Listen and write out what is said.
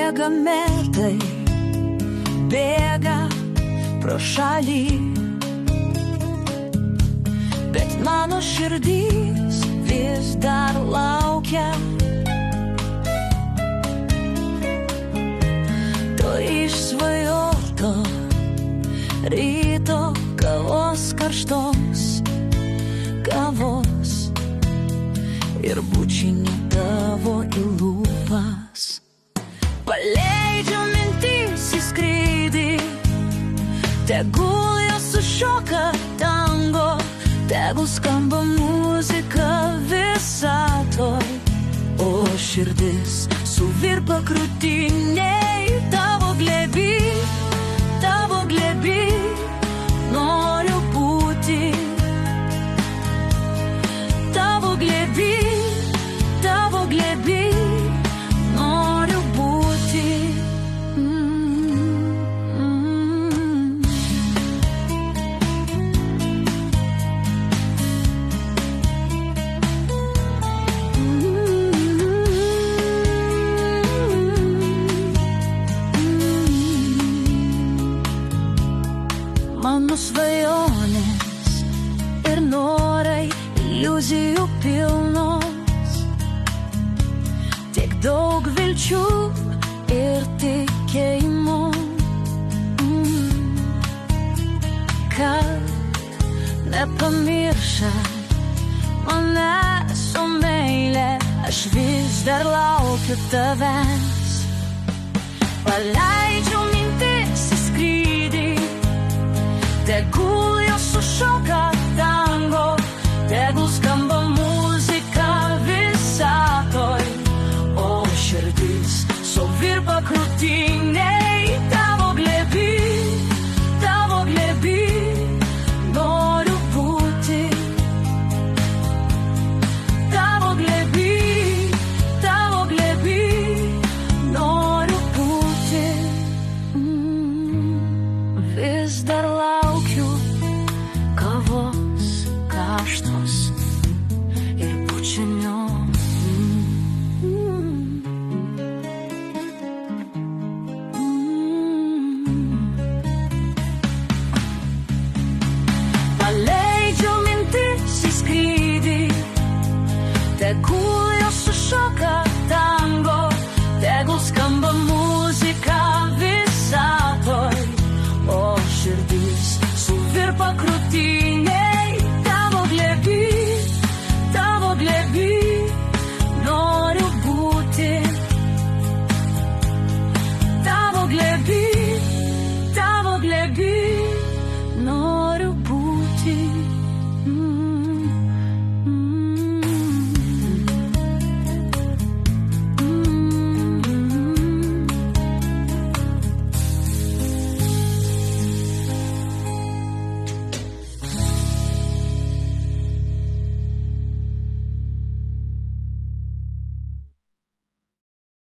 bėga metai, bėga pro šalį, bet mano širdys vis dar laukia to išsvajoto ryto kavos, karštos kavos ir bučinį tavo į lūpas. Paleidžiu mintis į skrydį, tegul jos sušoka tango, tegul skamba muzika visatoj, o širdis suvirpa krūtinėj tavo glėby, noriu būti tavo glėby, noriu būti. Mano svajonės ir norai iliuzijų pilnos, tiek daug vilčių ir tikėjimo, kad nepamiršę manęs, o meilė, aš vis dar laukiu tavęs. Paleidžiu mintis į skrydį, tegul jos sušoka